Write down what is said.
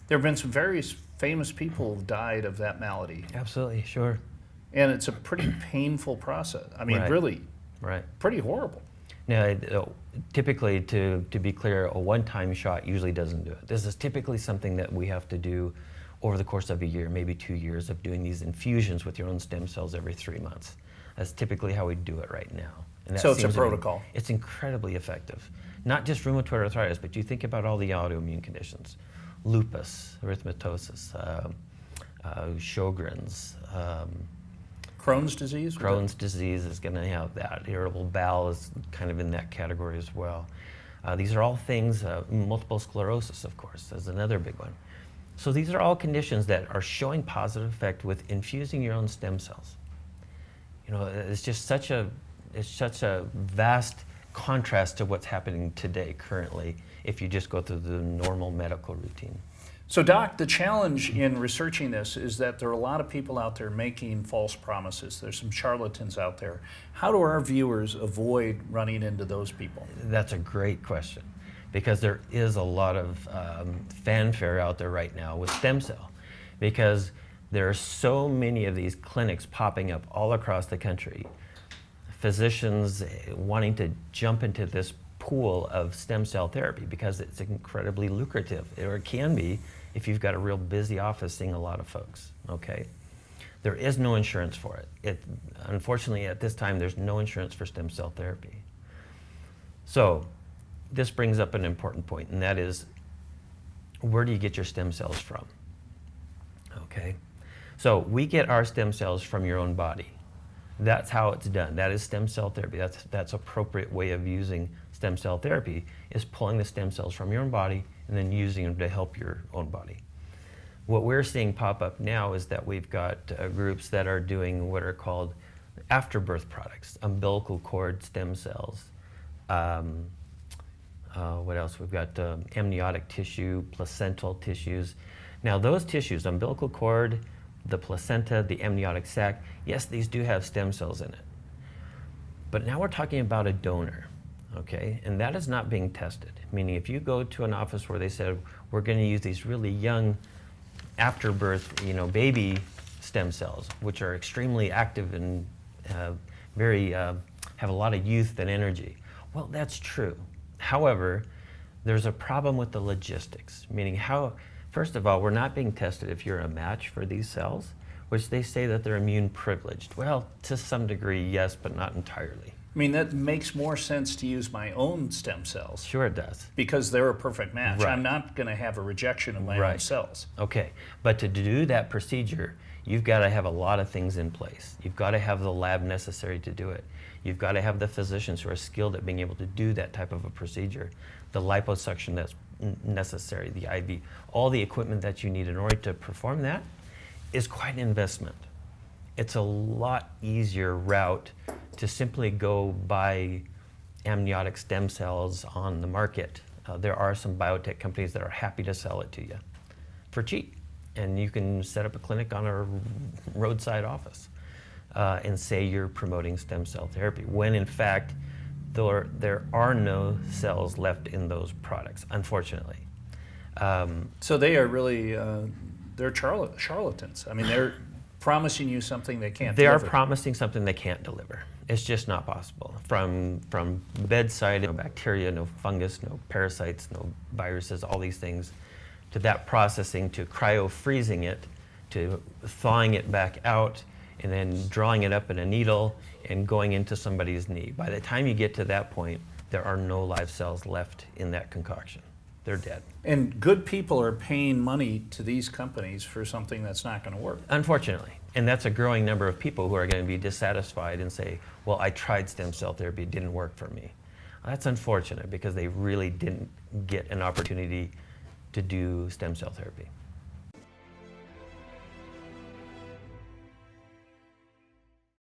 There have been some very famous people who've died of that malady. Absolutely, sure. And it's a pretty painful process. I mean, Right. really, Right. pretty horrible. Now, typically, to be clear, a one-time shot usually doesn't do it. This is typically something that we have to do over the course of a year, maybe 2 years, of doing these infusions with your own stem cells every 3 months. That's typically how we do it right now. And that So it's a seems to be- protocol. It's incredibly effective. Not just rheumatoid arthritis, but you think about all the autoimmune conditions. Lupus, erythematosus, Sjogren's, Crohn's disease? Crohn's disease is going to have that. Irritable bowel is kind of in that category as well. These are all things, multiple sclerosis, of course, is another big one. So these are all conditions that are showing positive effect with infusing your own stem cells. You know, it's just such a vast contrast to what's happening today, currently, if you just go through the normal medical routine. So, Doc, the challenge in researching this is that there are a lot of people out there making false promises. There's some charlatans out there. How do our viewers avoid running into those people? That's a great question, because there is a lot of fanfare out there right now with stem cell, because there are so many of these clinics popping up all across the country. Physicians wanting to jump into this pool of stem cell therapy because it's incredibly lucrative, or it can be if you've got a real busy office seeing a lot of folks, okay? There is no insurance for it. Unfortunately, at this time, there's no insurance for stem cell therapy. So this brings up an important point, and that is, where do you get your stem cells from? Okay, so we get our stem cells from your own body. That's how it's done. That is stem cell therapy. That's appropriate way of using stem cell therapy, is pulling the stem cells from your own body and then using them to help your own body. What we're seeing pop up now is that we've got groups that are doing what are called afterbirth products, umbilical cord stem cells. What else? We've got amniotic tissue, placental tissues. Now those tissues, umbilical cord, the placenta, the amniotic sac, yes, these do have stem cells in it. But now we're talking about a donor, okay? And that is not being tested. Meaning if you go to an office where they said, we're gonna use these really young afterbirth, baby stem cells, which are extremely active and have a lot of youth and energy. Well, that's true. However, there's a problem with the logistics, meaning first of all, we're not being tested if you're a match for these cells, which they say that they're immune privileged. Well, to some degree, yes, but not entirely. I mean, that makes more sense to use my own stem cells. Sure it does. Because they're a perfect match. Right. I'm not going to have a rejection of my own cells. Okay, but to do that procedure, you've got to have a lot of things in place. You've got to have the lab necessary to do it. You've got to have the physicians who are skilled at being able to do that type of a procedure. The liposuction that's necessary, the IV, all the equipment that you need in order to perform that is quite an investment. It's a lot easier route to simply go buy amniotic stem cells on the market. There are some biotech companies that are happy to sell it to you for cheap. And you can set up a clinic on a roadside office and say you're promoting stem cell therapy, when in fact, there are no cells left in those products, unfortunately. So they are really, they're charlatans. I mean, they're promising you something they can't deliver. They are promising something they can't deliver. It's just not possible. From bedside, no bacteria, no fungus, no parasites, no viruses, all these things, to that processing, to cryo-freezing it, to thawing it back out, and then drawing it up in a needle and going into somebody's knee. By the time you get to that point, there are no live cells left in that concoction. They're dead. And good people are paying money to these companies for something that's not going to work. Unfortunately. And that's a growing number of people who are going to be dissatisfied and say, well, I tried stem cell therapy, it didn't work for me. That's unfortunate, because they really didn't get an opportunity to do stem cell therapy.